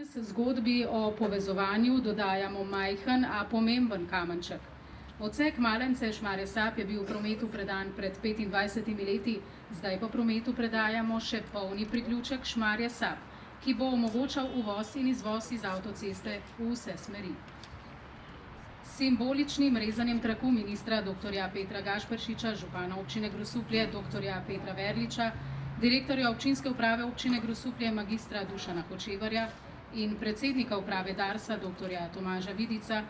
Danes zgodbi o povezovanju dodajamo majhen, a pomemben kamenček. Odsek Malence-Šmarje Sap je bil v prometu predan pred 25 leti, zdaj pa prometu predajamo še polni priključek Šmarje Sap, ki bo omogočal uvoz in izvoz iz avtoceste v vse smeri. S simboličnim rezanjem traku ministra dr. Petra Gašperšiča, župana občine Grosuplje dr. Petra Verliča, direktorja občinske uprave občine Grosuplje magistra Dušana Hočevarja in predsednika uprave Darsa dr. Tomaža Vidica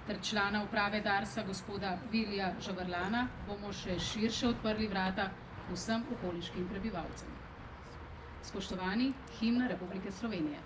ter člana uprave Darsa gospoda Vilija Žavrlana bomo še širše odprli vrata vsem okoliškim prebivalcem. Spoštovani, himna Republike Slovenije.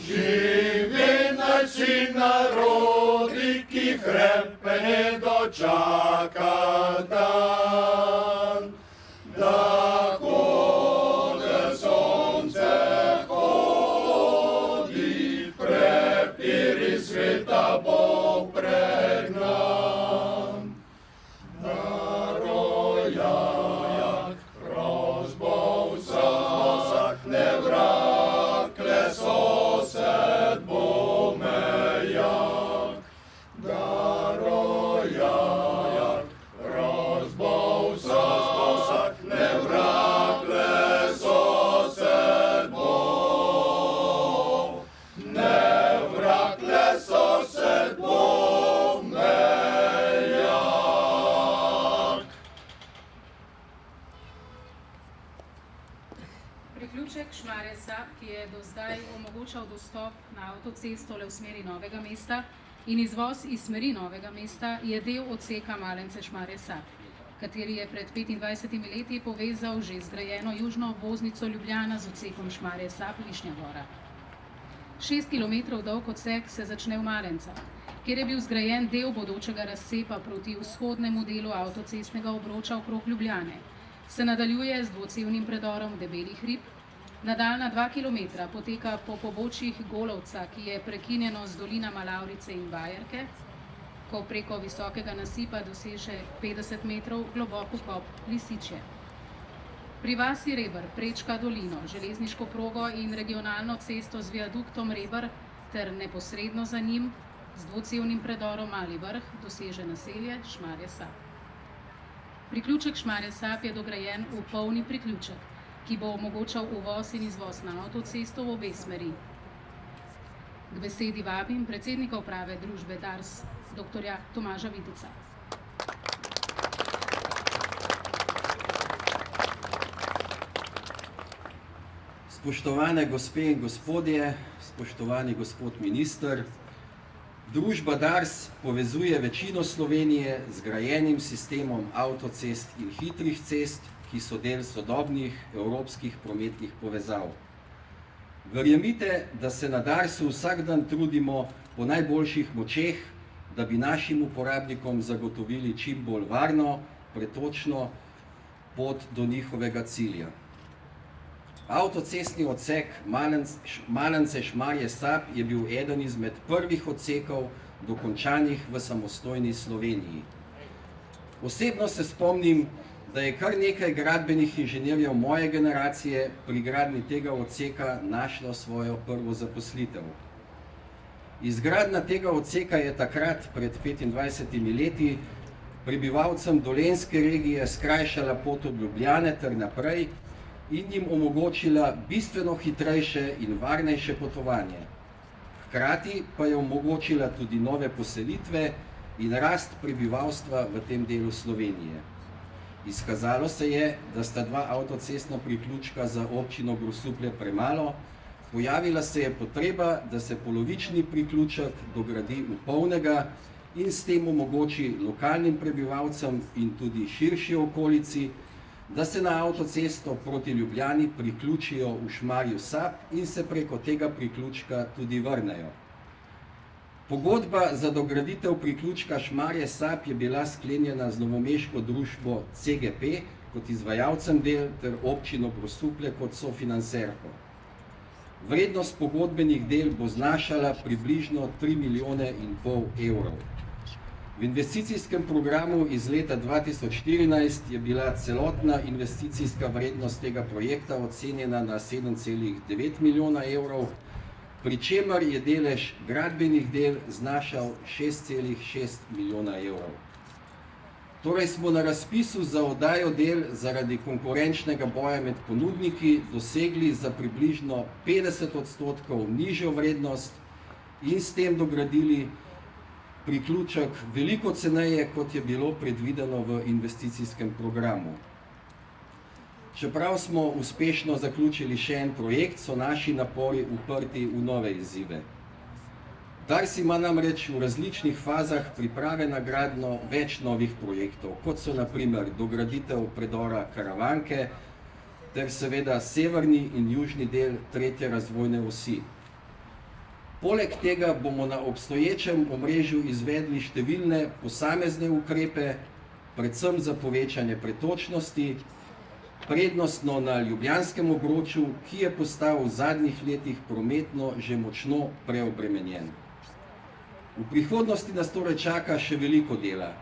Živi naši narodi, ki hrepe dočaka dan, da kode sonce hodi, prepiri sveta bo pregnan. Da rojak rozbol vsak ne vrakle sosed bo mejak. Da rojak rozbol vsak ne vrakle sosed bo, ne vrakle sosed bo mejak. Priključek Šmarje Sap, ki je do zdaj omogočal dostop na avtocesto le v smeri Novega mesta in izvoz iz smeri Novega mesta, je del odseka Malence-Šmarje Sap, kateri je pred 25 leti povezal že zgrajeno južno obvoznico Ljubljana z odsekom Šmarje Sap-Višnja Gora. 6 kilometrov dolg odsek se začne v Malencah, kjer je bil zgrajen del bodočega razcepa proti vzhodnemu delu avtocestnega obroča okrog Ljubljane. Se nadaljuje z dvocevnim predorom Debelih Rib, nadaljnja 2 kilometra poteka po pobočjih Golovca, ki je prekinjeno z dolinama Lavrice in Bajerke, ko preko visokega nasipa doseže 50 metrov globok vkop Lisičje. Pri vasi Reber prečka dolino, železniško progo in regionalno cesto z viaduktom Reber ter neposredno za njim z dvocevnim predorom Mali Vrh doseže naselje Šmarje Sap. Priključek Šmarje Sap je dograjen v polni priključek, ki bo omogočal uvoz in izvoz na avtocesto v obe smeri. K besedi vabim predsednika uprave družbe Dars, dr. Tomaža Vidica. Spoštovane gospe in gospodje, spoštovani gospod minister, družba Dars povezuje večino Slovenije z grajenim sistemom avtocest in hitrih cest, ki so del sodobnih evropskih prometnih povezav. Verjemite, da se na Darsu vsak dan trudimo po najboljših močeh, da bi našim uporabnikom zagotovili čim bolj varno, pretočno pot do njihovega cilja. Avtocestni odsek Malence-Šmarje Sap je bil eden izmed prvih odsekov dokončanih v samostojni Sloveniji. Osebno se spomnim, da je kar nekaj gradbenih inženirjev moje generacije pri gradnji tega odseka našlo svojo prvo zaposlitev. Izgradnja tega odseka je takrat, pred 25 leti, prebivalcem Dolenjske regije skrajšala pot od Ljubljane ter naprej in jim omogočila bistveno hitrejše in varnejše potovanje. Hkrati pa je omogočila tudi nove poselitve in rast prebivalstva v tem delu Slovenije. Izkazalo se je, da sta dva avtocestna priključka za občino Grosuplje premalo, pojavila se je potreba, da se polovični priključek dogradi v polnega in s tem omogoči lokalnim prebivalcem in tudi širši okolici da se na avtocesto proti Ljubljani priključijo v Šmarju Sap in se preko tega priključka tudi vrnejo. Pogodba za dograditev priključka Šmarje Sap je bila sklenjena z novomeško družbo CGP kot izvajalcem del ter občino Grosuplje kot sofinanserko. Vrednost pogodbenih del bo znašala približno 3,5 milijone evrov. V investicijskem programu iz leta 2014 je bila celotna investicijska vrednost tega projekta ocenjena na 7,9 milijona evrov, pri čemer je delež gradbenih del znašal 6,6 milijona evrov. Torej smo na razpisu za oddajo del zaradi konkurenčnega boja med ponudniki dosegli za približno 50% nižjo vrednost in s tem dogradili priključek veliko ceneje, kot je bilo predvideno v investicijskem programu. Čeprav smo uspešno zaključili še en projekt, so naši napori uprti v nove izzive. Dars ima namreč v različnih fazah priprave na gradnjo več novih projektov, kot so na primer dograditev predora Karavanke ter seveda severni in južni del 3. razvojne osi. Poleg tega bomo na obstoječem omrežju izvedli številne posamezne ukrepe, predvsem za povečanje pretočnosti, prednostno na ljubljanskem obroču, ki je postal v zadnjih letih prometno že močno preobremenjen. V prihodnosti nas torej čaka še veliko dela.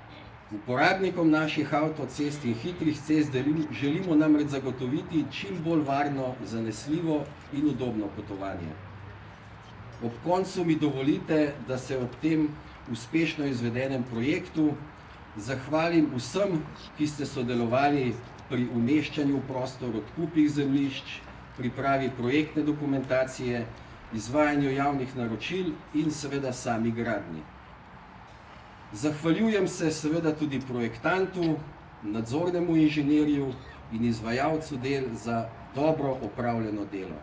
Uporabnikom naših avtocest in hitrih cest želimo namreč zagotoviti čim bolj varno, zanesljivo in udobno potovanje. Ob koncu mi dovolite, da se ob tem uspešno izvedenem projektu zahvalim vsem, ki ste sodelovali pri umeščanju v prostor odkupih zemljišč, pripravi projektne dokumentacije, izvajanju javnih naročil in seveda sami gradnji. Zahvaljujem se seveda tudi projektantu, nadzornemu inženirju in izvajalcu del za dobro opravljeno delo.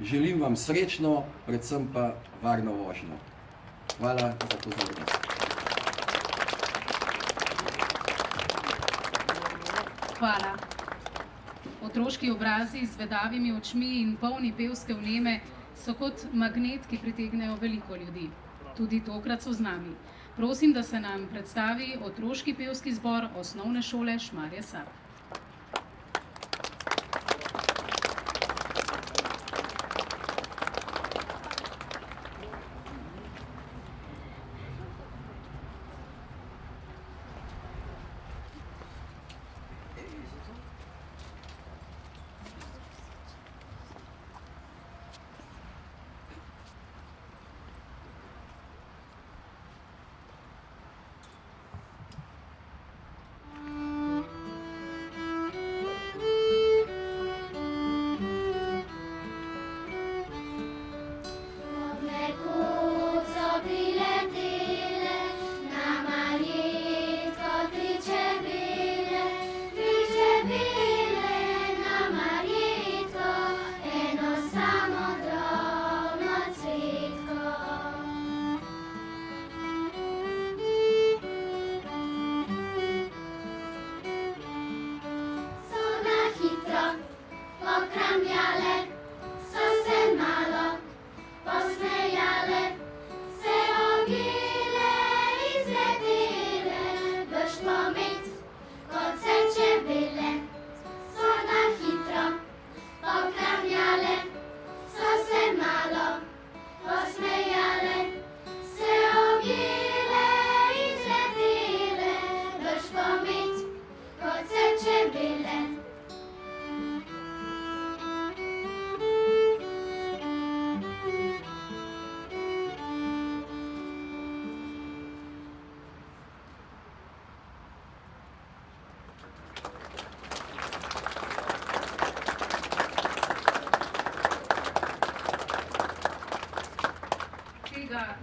Želim vam srečno, predvsem pa varno vožnjo. Hvala za pozornost. Hvala. Otroški obrazi z vedavimi očmi in polni pevske vneme so kot magnet, ki pritegnejo veliko ljudi. Tudi tokrat so z nami. Prosim, da se nam predstavi otroški pevski zbor Osnovne šole Šmarje Sap.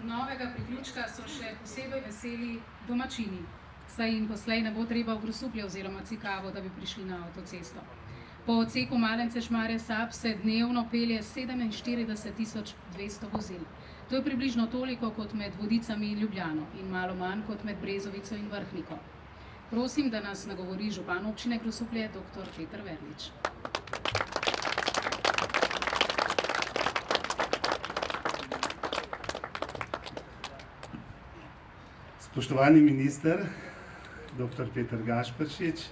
Novega priključka so še posebej veseli domačini, saj jim poslej ne bo treba v Grosuplje oziroma Cikavo, da bi prišli na avtocesto. Po odseku Malence Šmarje Sap se dnevno pelje 47.200 vozil. To je približno toliko kot med Vodicami in Ljubljano in malo manj kot med Brezovico in Vrhniko. Prosim, da nas nagovori župan občine Grosuplje, dr. Peter Verlič. Spoštovani minister, dr. Peter Gašperšič,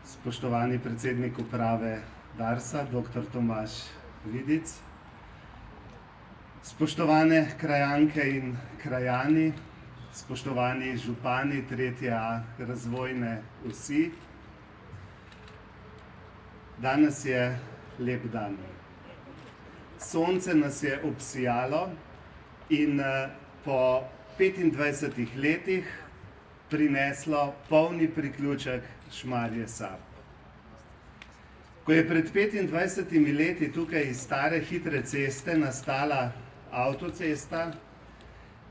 spoštovani predsednik uprave Darsa, dr. Tomaž Vidic, spoštovane krajanke in krajani, spoštovani župani 3A razvojne osi. Danes je lep dan. Sonce nas je obsijalo in po 25 letih prineslo polni priključek Šmarje Sap. Ko je pred 25 leti tukaj iz stare hitre ceste nastala avtocesta,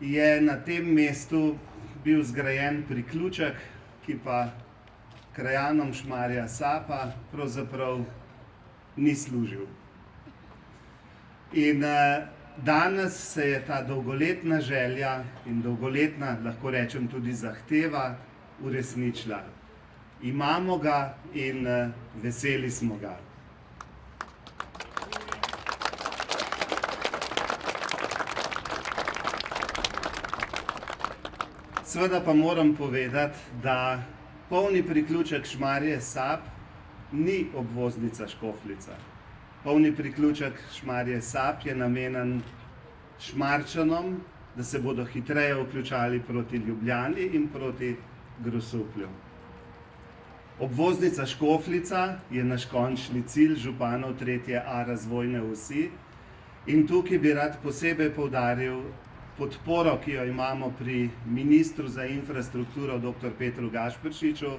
je na tem mestu bil zgrajen priključek, ki pa krajanom Šmarja Sapa pravzaprav ni služil. In danes se je ta dolgoletna želja in dolgoletna, lahko rečem tudi zahteva, uresničila. Imamo ga in veseli smo ga. Seveda pa moram povedati, da polni priključek Šmarje Sap ni obvoznica Škofljica. Polni priključek Šmarje Sap je namenjen Šmarčanom, da se bodo hitreje vključali proti Ljubljani in proti Grosuplju. Obvoznica Škofljica je naš končni cilj županov 3A razvojne osi in tukaj bi rad posebej poudaril podporo, ki jo imamo pri ministru za infrastrukturo dr. Petru Gašperšiču,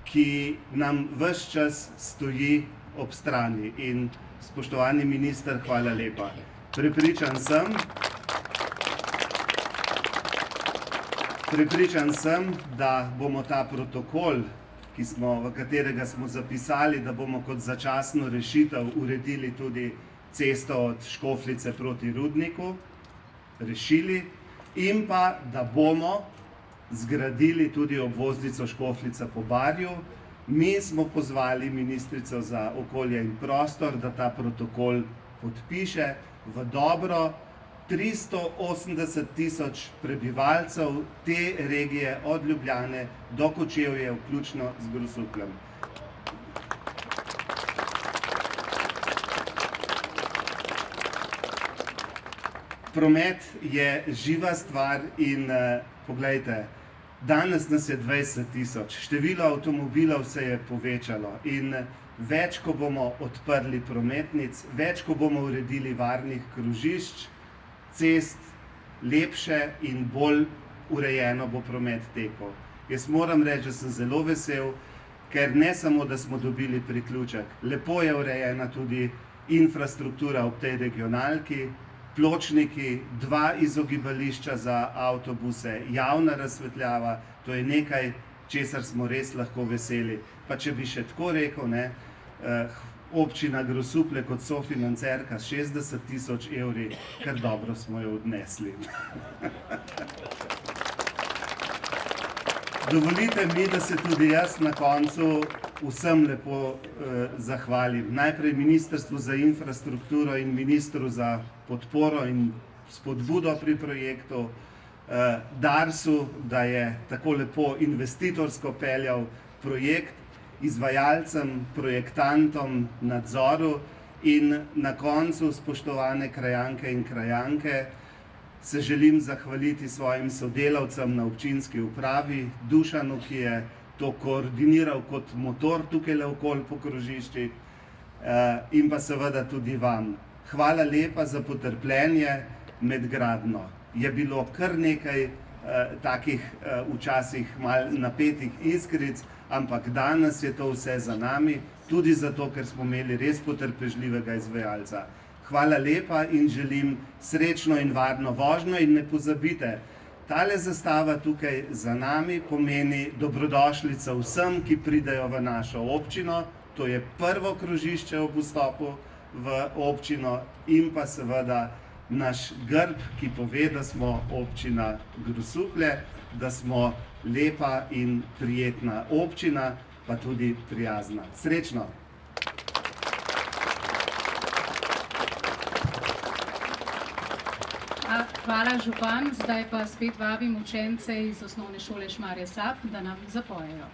ki nam ves čas stoji ob strani. In spoštovani minister, hvala lepa. Prepričan sem, da bomo ta protokol, v katerega smo zapisali, da bomo kot začasno rešitev uredili tudi cesto od Škofljice proti Rudniku, rešili in pa, da bomo zgradili tudi obvoznico Škofljica po Barju. Mi smo pozvali ministrico za okolje in prostor, da ta protokol podpiše v dobro 380 tisoč prebivalcev te regije od Ljubljane do Kočevja, vključno z Grosupljem. Promet je živa stvar in poglejte, danes nas je 20 tisoč, število avtomobilov se je povečalo in več, ko bomo odprli prometnic, več, ko bomo uredili varnih krožišč, cest, lepše in bolj urejeno bo promet tekel. Jaz moram reči, da sem zelo vesel, ker ne samo, da smo dobili priključek, lepo je urejena tudi infrastruktura ob tej regionalki, pločniki, 2 izogibališča za avtobuse, javna razsvetljava, to je nekaj, česar smo res lahko veseli. Pa če bi še tako rekel, občina Grosuplje kot sofinancerka s 60 tisoč evri, kar dobro smo jo odnesli. Dovolite mi, da se tudi jaz na koncu vsem lepo zahvalim. Najprej Ministrstvu za infrastrukturo in ministru za podporo in spodbudo pri projektu, Darsu, da je tako lepo investitorsko peljal projekt, izvajalcem, projektantom, nadzoru in na koncu, spoštovane krajanke in krajanke, se želim zahvaliti svojim sodelavcem na občinski upravi, Dušanu, ki je to koordiniral kot motor tukaj okoli po krožiščih, in pa seveda tudi vam. Hvala lepa za potrpljenje med gradnjo. Je bilo kar nekaj takih včasih malo napetih iskric, ampak danes je to vse za nami, tudi zato, ker smo imeli res potrpežljivega izvajalca. Hvala lepa in želim srečno in varno vožnjo in ne pozabite, tale zastava tukaj za nami pomeni dobrodošlico vsem, ki pridejo v našo občino, to je prvo krožišče ob vstopu v občino in pa seveda naš grb, ki pove, da smo občina Grosuplje, da smo lepa in prijetna občina, pa tudi prijazna. Srečno! Hvala, župan. Zdaj pa spet vabim učence iz osnovne šole Šmarje Sap, da nam zapojejo.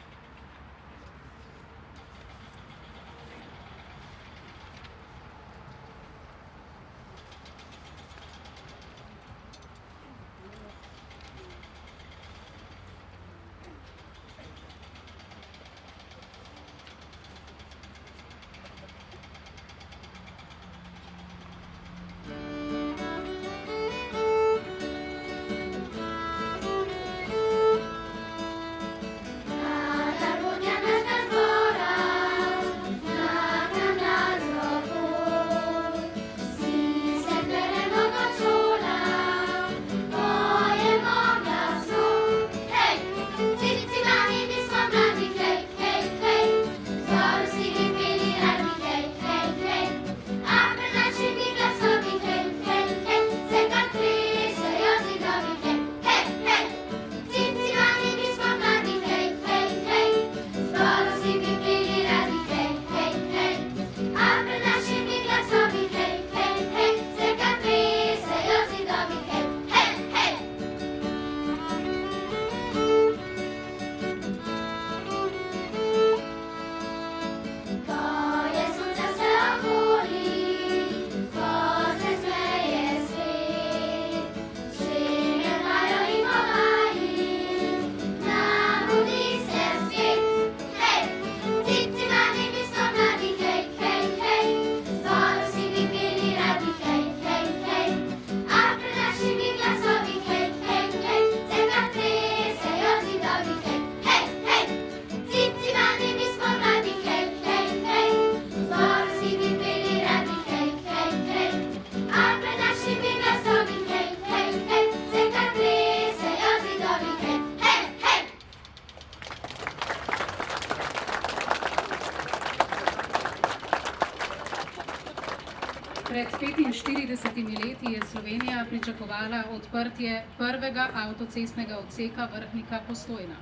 Pred 45 leti je Slovenija pričakovala odprtje prvega avtocestnega odseka Vrhnika-Postojna.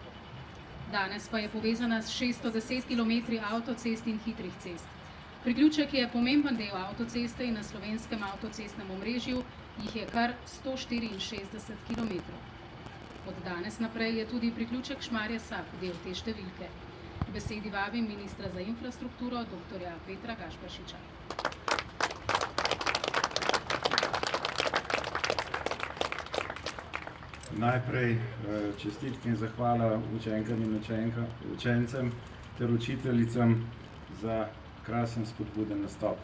Danes pa je povezana s 610 km avtocest in hitrih cest. Priključek je pomemben del avtoceste in na slovenskem avtocestnem omrežju jih je kar 164 km. Od danes naprej je tudi priključek Šmarje Sap del te številke. K besedi vabim ministra za infrastrukturo, dr. Petra Gašperšiča. Najprej čestitke in zahvala učenkam in učencem ter učiteljicam za krasen spodbuden nastop.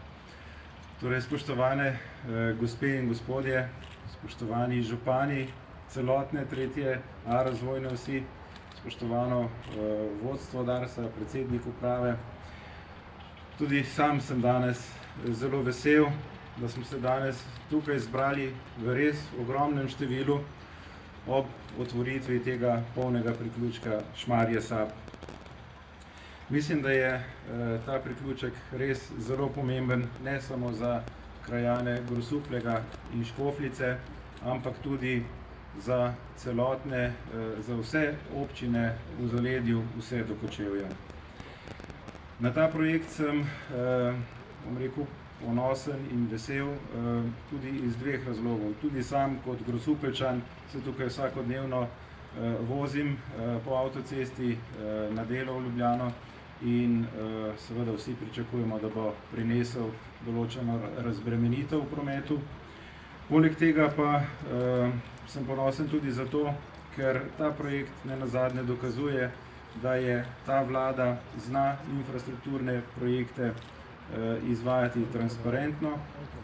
Torej, spoštovane gospe in gospodje, spoštovani župani celotne 3A razvojne osi, spoštovano vodstvo Darsa, predsednik uprave. Tudi sam sem danes zelo vesel, da smo se danes tukaj zbrali v res ogromnem številu ob otvoritvi tega polnega priključka Šmarje Sap. Mislim, da je ta priključek res zelo pomemben, ne samo za krajane Grosuplja in Škofljice, ampak tudi za celotne, za vse občine v zaledju, vse do Kočevja. Na ta projekt sem, bom rekel, ponosen in vesel tudi iz dveh razlogov. Tudi sam kot Grosupeljčan se tukaj vsakodnevno vozim po avtocesti na delo v Ljubljano in seveda vsi pričakujemo, da bo prinesel določeno razbremenitev v prometu. Poleg tega pa sem ponosen tudi zato, ker ta projekt nenazadnje dokazuje, da je ta vlada zna infrastrukturne projekte izvajati transparentno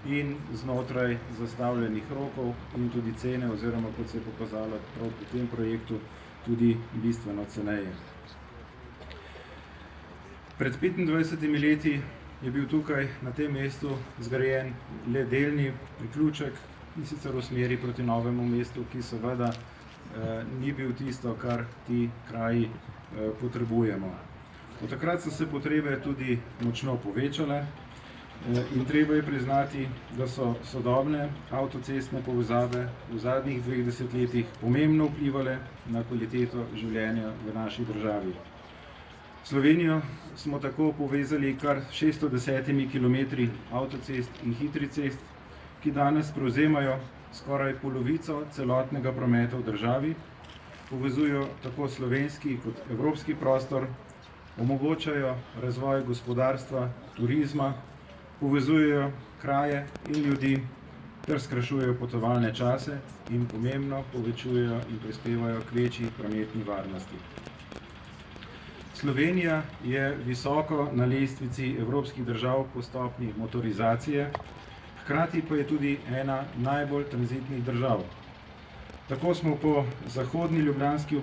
in znotraj zastavljenih rokov in tudi cene, oziroma kot se je pokazalo prav pri tem projektu, tudi bistveno ceneje. Pred 25 leti je bil tukaj na tem mestu zgrajen le delni priključek, in sicer v smeri proti Novemu mestu, ki seveda ni bil tisto, kar ti kraji potrebujemo. Od takrat so se potrebe tudi močno povečale in treba je priznati, da so sodobne avtocestne povezave v zadnjih 2 desetletjih pomembno vplivale na kvaliteto življenja v naši državi. Slovenijo smo tako povezali kar 610 km avtocest in hitrih cest, ki danes prevzemajo skoraj polovico celotnega prometa v državi, povezujo tako slovenski kot evropski prostor, omogočajo razvoj gospodarstva, turizma, povezujejo kraje in ljudi ter skrajšujejo potovalne čase in pomembno povečujejo in prispevajo k večji prometni varnosti. Slovenija je visoko na lestvici evropskih držav po stopnji motorizacije, hkrati pa je tudi ena najbolj tranzitnih držav. Tako samo po zahodni ljubljanski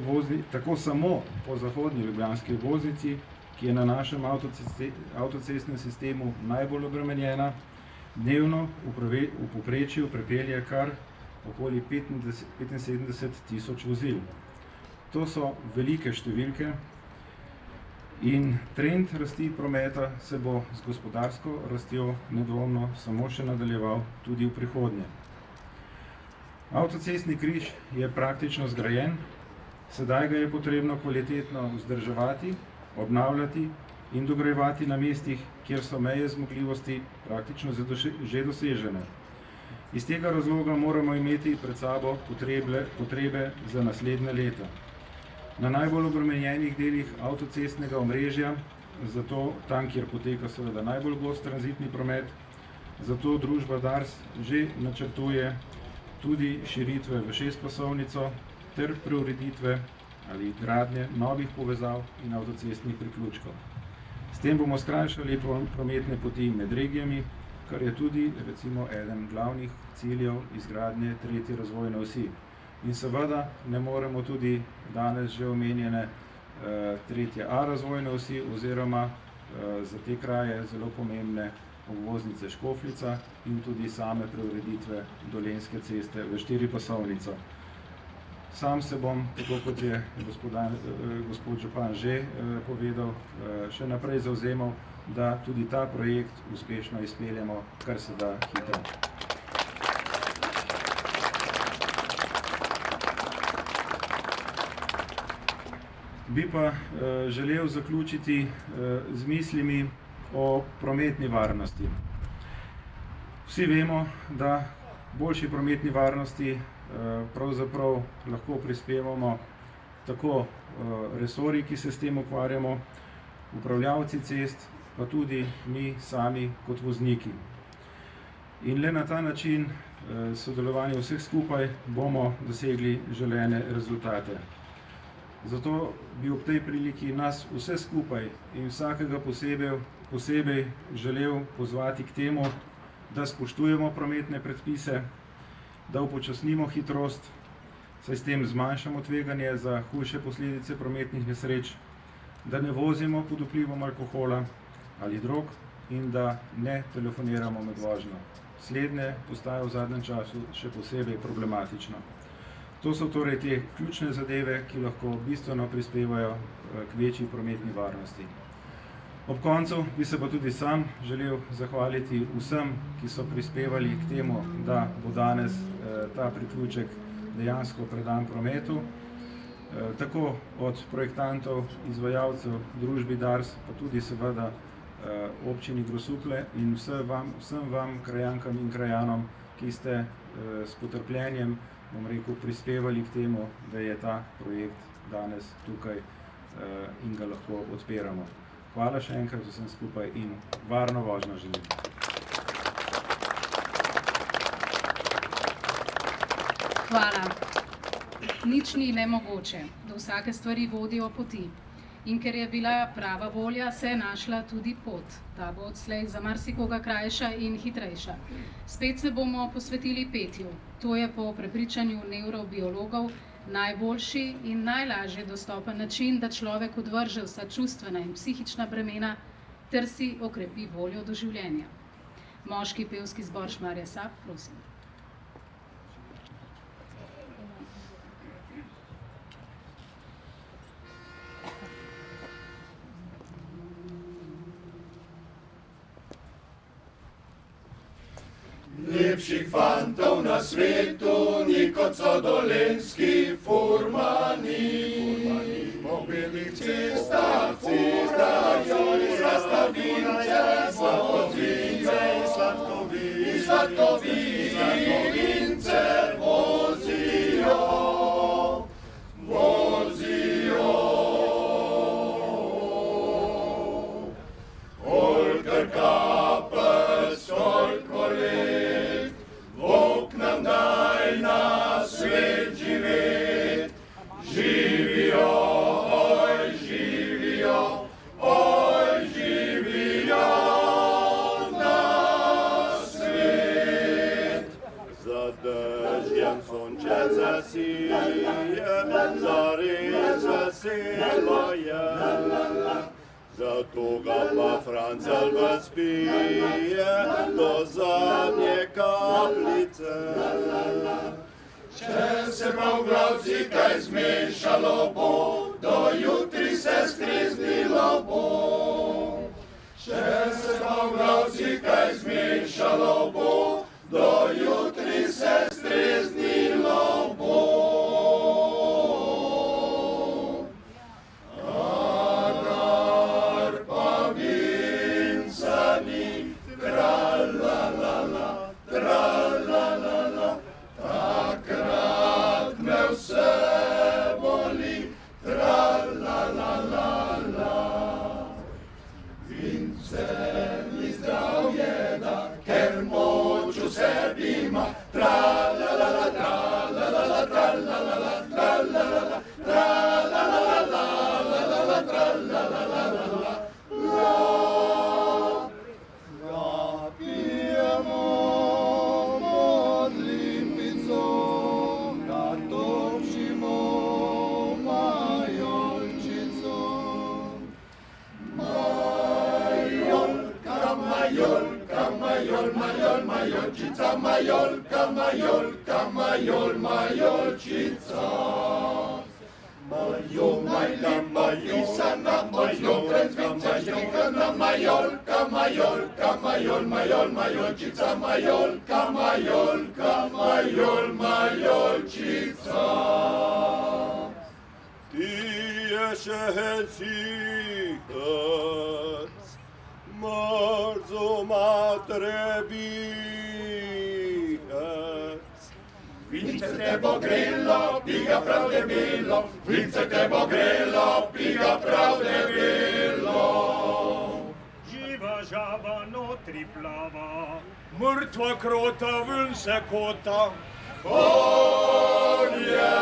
obvoznici, ki je na našem avtocestnem sistemu najbolj obremenjena, dnevno v povprečju prepelje kar okoli 75 tisoč vozil. To so velike številke in trend rasti prometa se bo z gospodarsko rastjo nedvomno samo še nadaljeval tudi v prihodnje. Avtocestni križ je praktično zgrajen, sedaj ga je potrebno kvalitetno vzdrževati, obnavljati in dograjevati na mestih, kjer so meje zmogljivosti praktično že dosežene. Iz tega razloga moramo imeti pred sabo potrebe za naslednja leta. Na najbolj obremenjenih delih avtocestnega omrežja, zato tam, kjer poteka seveda najbolj gost tranzitni promet, zato družba Dars že načrtuje tudi širitve v 6-pasovnico ter preureditve ali gradnje novih povezav in avtocestnih priključkov. S tem bomo skrajšali prometne poti med regijami, kar je tudi recimo eden glavnih ciljev izgradnje 3. razvojne osi. In seveda ne moremo tudi danes že omenjene 3A razvojne osi oziroma za te kraje zelo pomembne obvoznice Škofljica in tudi same preureditve Dolenjske ceste v 4-pasovnico. Sam se bom, tako kot je gospod župan že povedal, še naprej zavzemal, da tudi ta projekt uspešno izpeljemo kar se da hitro. Bi pa želel zaključiti z mislimi o prometni varnosti. Vsi vemo, da boljši prometni varnosti pravzaprav lahko prispevamo tako resorji, ki se s tem ukvarjamo, upravljavci cest, pa tudi mi sami kot vozniki. In le na ta način sodelovanja vseh skupaj bomo dosegli želene rezultate. Zato bi ob tej priliki nas vse skupaj in vsakega posebej želel pozvati k temu, da spoštujemo prometne predpise, da upočasnimo hitrost, saj s tem zmanjšamo tveganje za hujše posledice prometnih nesreč, da ne vozimo pod vplivom alkohola ali drog in da ne telefoniramo med vožnjo. Slednje postaja v zadnjem času še posebej problematično. To so torej te ključne zadeve, ki lahko bistveno prispevajo k večji prometni varnosti. Ob koncu bi se pa tudi sam želel zahvaliti vsem, ki so prispevali k temu, da bo danes ta priključek dejansko predan prometu. Tako od projektantov, izvajalcev, družbi Dars, pa tudi seveda občini Grosuplje in vsem vam, krajankam in krajanom, ki ste s potrpljenjem, bom rekel, prispevali k temu, da je ta projekt danes tukaj in ga lahko odpiramo. Hvala še enkrat vsem skupaj in varno vožnjo želim. Hvala. Nič ni nemogoče, da vsake stvari vodijo poti. In ker je bila prava volja, se je našla tudi pot. Ta bo odslej za marsikoga krajša in hitrejša. Spet se bomo posvetili petju. To je po prepričanju nevrobiologov najboljši in najlažje dostopen način, da človek odvrže vsa čustvena in psihična bremena ter si okrepi voljo do življenja. Moški pevski zbor Šmarje Sap, prosim. Lepših fantov na svetu, ni kot so dolenjski furmani. Po belih cestah furajo zastavince, sladkovince vozijo. Olkar kapec, toliko let, Bog nam daj na svet živet. Živijo, oj živijo, oj živijo na svet. Za dežjem sončece sije, zares veselo je. Zato ga pa Francelj ves pije do zadnje kapljice. Če se pa v glavci kaj zmešalo bo, do jutri se streznilo bo. Če se pa v glavci kaj zmešalo bo, do jutri se streznilo bo. Takrat me vse boli, tra-la-la-la-la. Vince mi zdravje da, ker moč v sebi ima, tra-la-la-la, tra-la-la-la, tra-la-la-la, tra-la-la-la, tra-la-la-la, tra-la-la-la. Majolčica, majolka, majolka, majolčica. Majolka, pisana, majolka, zvice, štrikana, majolka, majolka, majolčica, majolka, majolčica. Ti je še cihac, mrzo matrebihac. Vince te bo grelo, piga prav debelo, vince te bo grelo, piga prav debelo. Živa žaba notri plava, Mrtva krota ven se kota, on je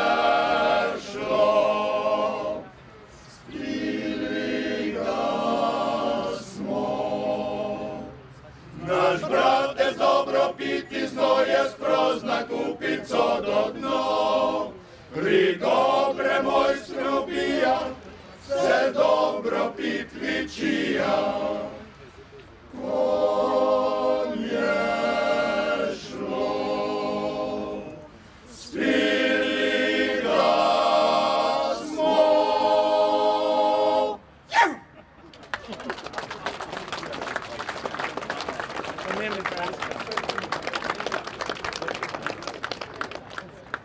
šlo. Spili ga smo. Naš brat je dobro piti, znoje sprozna kupico do dno. Pri dobre mojstru bija, se dobro pit vičija. Kon je šlo, spili ga smo.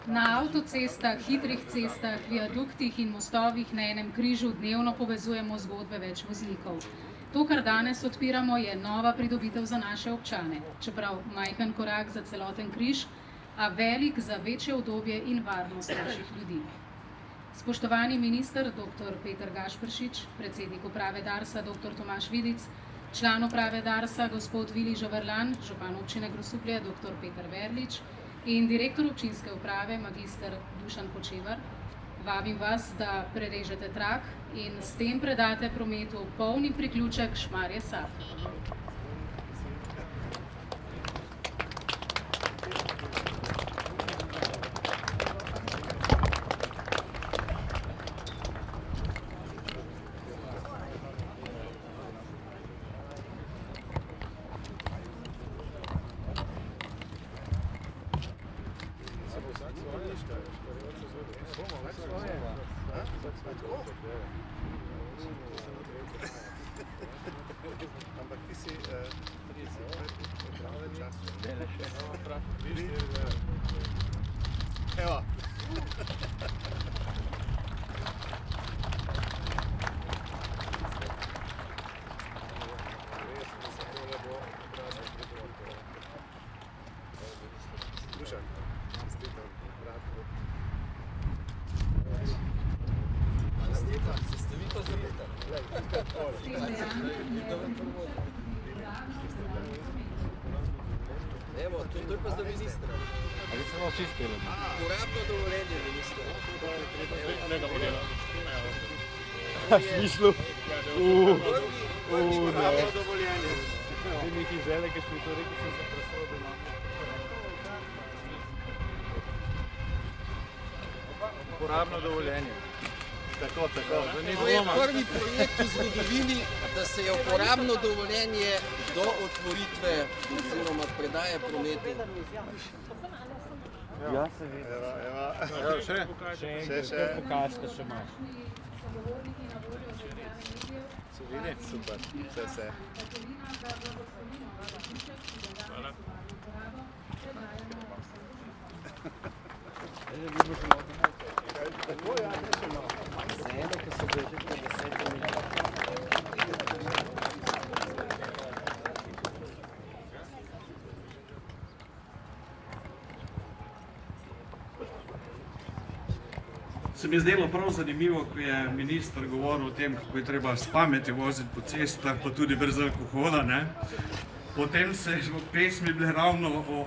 Na avtocestah, hitrih cestah, viaduktih in mostovih na enem križu dnevno povezujemo zgodbe več voznikov. To, kar danes odpiramo, je nova pridobitev za naše občane, čeprav majhen korak za celoten križ, a velik za večje udobje in varnost naših ljudi. Spoštovani minister dr. Peter Gašperšič, predsednik uprave Darsa dr. Tomaž Vidic, član uprave Darsa gospod Vili Žavrlan, župan občine Grosuplje dr. Peter Verlič in direktor občinske uprave magister Dušan Kočevar, vabim vas, da prerežete trak in s tem predate prometu polni priključek Šmarje-Sap. Ampak ti si 30 let, pravi čas. Evo. Evo, to je pa za ministra. Ali se vam čisto spelo? Uporabno dovoljenje ministra. Ne da modela. V smislu? Prvi uporabno dovoljenje. Ti neki žele, ki smo to rekli, sem se presodil doma. Uporabno dovoljenje. Tako. To je prvi projekt v zgodovini, da se je uporabno dovoljenje do otvoritve oziroma predaje prometu. Ja, se vidi. Evo. Še pokažite, še imaš. Sogovorniki na voljo socialnih medijev. Se vidi? Super. Vse. Gotovina za blagoslovino Vladiček, ki ga danes v uporabo predajamo Se mi je zdelo prav zanimivo, ko je minister govoril o tem, kako je treba s pameti voziti po cestah, pa tudi brez alkohola. Potem se v pesmi bile ravno o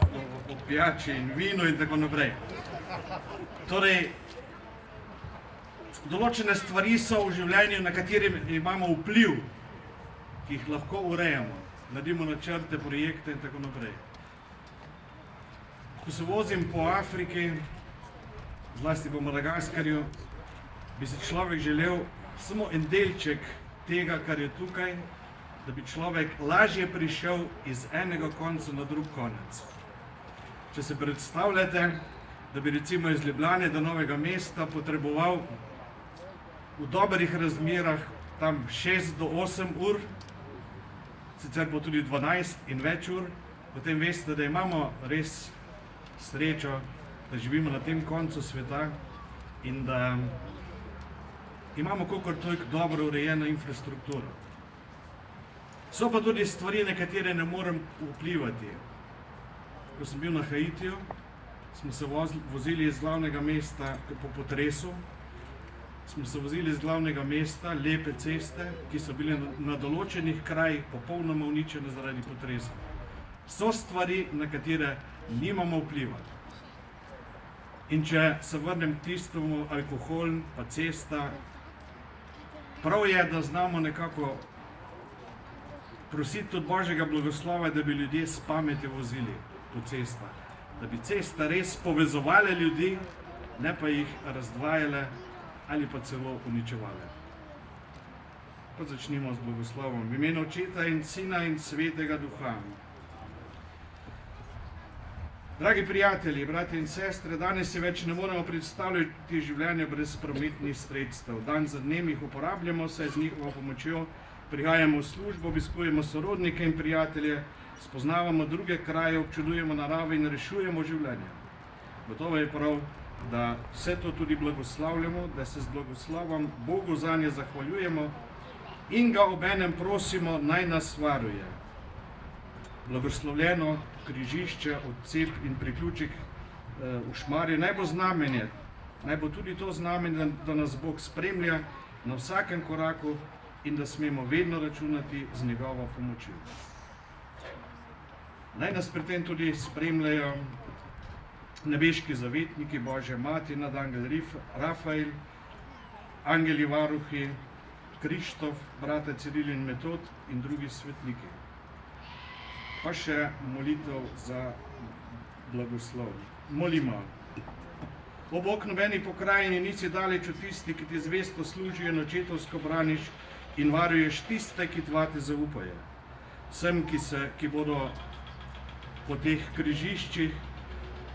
pijači in vinu in tako naprej. Torej, določene stvari so v življenju, na katere imamo vpliv, ki jih lahko urejamo, naredimo načrte, projekte in tako naprej. Ko se vozim po Afriki, zlasti po Madagaskarju, bi si človek želel samo en delček tega, kar je tukaj, da bi človek lažje prišel iz enega konca na drug konec. Če se predstavljate, da bi recimo iz Ljubljane do Novega mesta potreboval v dobrih razmerah tam 6 do 8 ur, sicer pa tudi 12 in več ur, potem veste, da imamo res srečo, da živimo na tem koncu sveta in da imamo kolikor toliko dobro urejeno infrastrukturo. So pa tudi stvari, na katere ne morem vplivati. Ko sem bil na Haitiju, smo se vozili iz glavnega mesta po potresu, smo se vozili iz glavnega mesta, lepe ceste, ki so bile na določenih krajih popolnoma uničene zaradi potresa. So stvari, na katere nimamo vpliva. In če se vrnem k tistemu, alkohol pa cesta, prav je, da znamo nekako prositi od Božjega blagoslova, da bi ljudje s pameti vozili po cestah. Da bi cesta res povezovale ljudi, ne pa jih razdvajale ali pa celo uničevale. Pa začnimo z blagoslovom. V imenu Očeta in Sina in Svetega Duha. Dragi prijatelji, bratje in sestre, danes si več ne moremo predstavljati življenja brez prometnih sredstev. Dan za dnem jih uporabljamo, saj z njihovo pomočjo prihajamo v službo, obiskujemo sorodnike in prijatelje, spoznavamo druge kraje, občudujemo naravo in rešujemo življenje. Gotovo je prav, da vse to tudi blagoslavljamo, da se z blagoslovom Bogu zanje zahvaljujemo in ga obenem prosimo, naj nas varuje. Blagoslovljeno križišče, odcep in priključek v Šmarju naj bo znamenje, naj bo tudi to znamenje, da nas Bog spremlja na vsakem koraku in da smemo vedno računati z njegovo pomočjo. Naj nas pri tem tudi spremljajo nebeški zavetniki, Božja mati, nadangel Rafael, angeli varuhi, Krištof, brata Ciril in Metod in drugi svetniki. Pa še molitev za blagoslov. Molimo. O Bog, nobeni pokrajini nisi daleč od tisti, ki ti zvesto služijo in očetovsko braniš in varuješ tiste, ki tvate zaupajo. Vsem, ki bodo po teh križiščih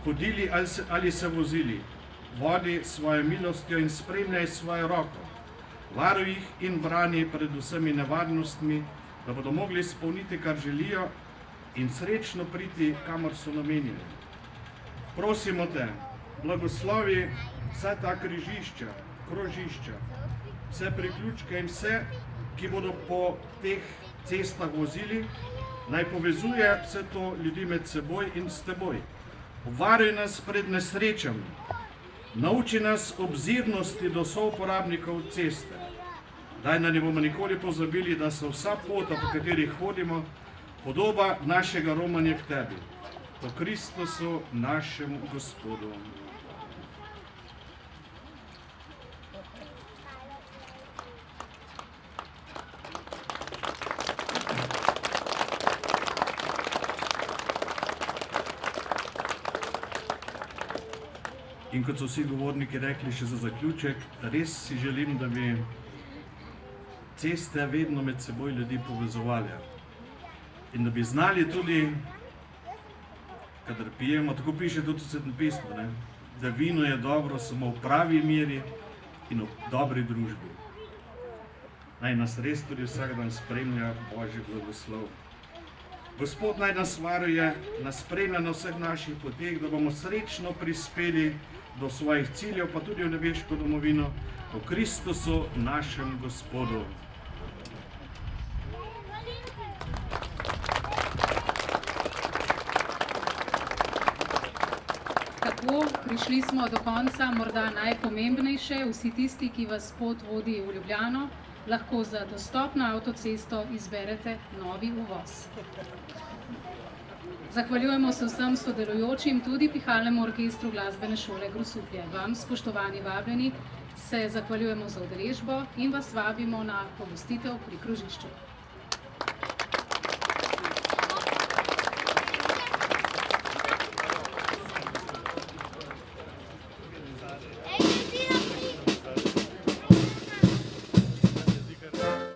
hodili ali se vozili, vodi svojo milostjo in spremljaj svojo roko. Varuj jih in brani pred vsemi nevarnostmi, da bodo mogli izpolniti, kar želijo, in srečno priti, kamor so namenjeni. Prosimo te, blagoslovi vsa ta križišča, krožišča, vse priključke in vse, ki bodo po teh cestah vozili, naj povezuje vse to ljudi med seboj in s teboj. Obvaruj nas pred nesrečami, nauči nas obzirnosti do souporabnikov ceste. Daj, da ne bomo nikoli pozabili, da so vsa pota, po katerih hodimo, podoba našega romanja k tebi. Po Kristusu, našemu Gospodu. In kot so vsi govorniki rekli še za zaključek, res si želim, da bi ceste vedno med seboj ljudi povezovali. In da bi znali tudi, kadar pijemo, tako piše tudi v Svetem pismu, da vino je dobro samo v pravi meri in v dobri družbi. Naj nas res tudi vsak dan spremlja Božji blagoslov. Gospod naj nas varuje, nas spremlja na vseh naših poteh, da bomo srečno prispeli do svojih ciljev, pa tudi v nebeško domovino, po Kristusu, našem Gospodu. Tako, prišli smo do konca, morda najpomembnejše, vsi tisti, ki vas pot vodi v Ljubljano, lahko za dostop na avtocesto izberete novi uvoz. Zahvaljujemo se vsem sodelujočim, tudi pihalnemu orkestru Glasbene šole Grosuplje. Vam, spoštovani vabljeni, se zahvaljujemo za udeležbo in vas vabimo na pogostitev pri krožišču.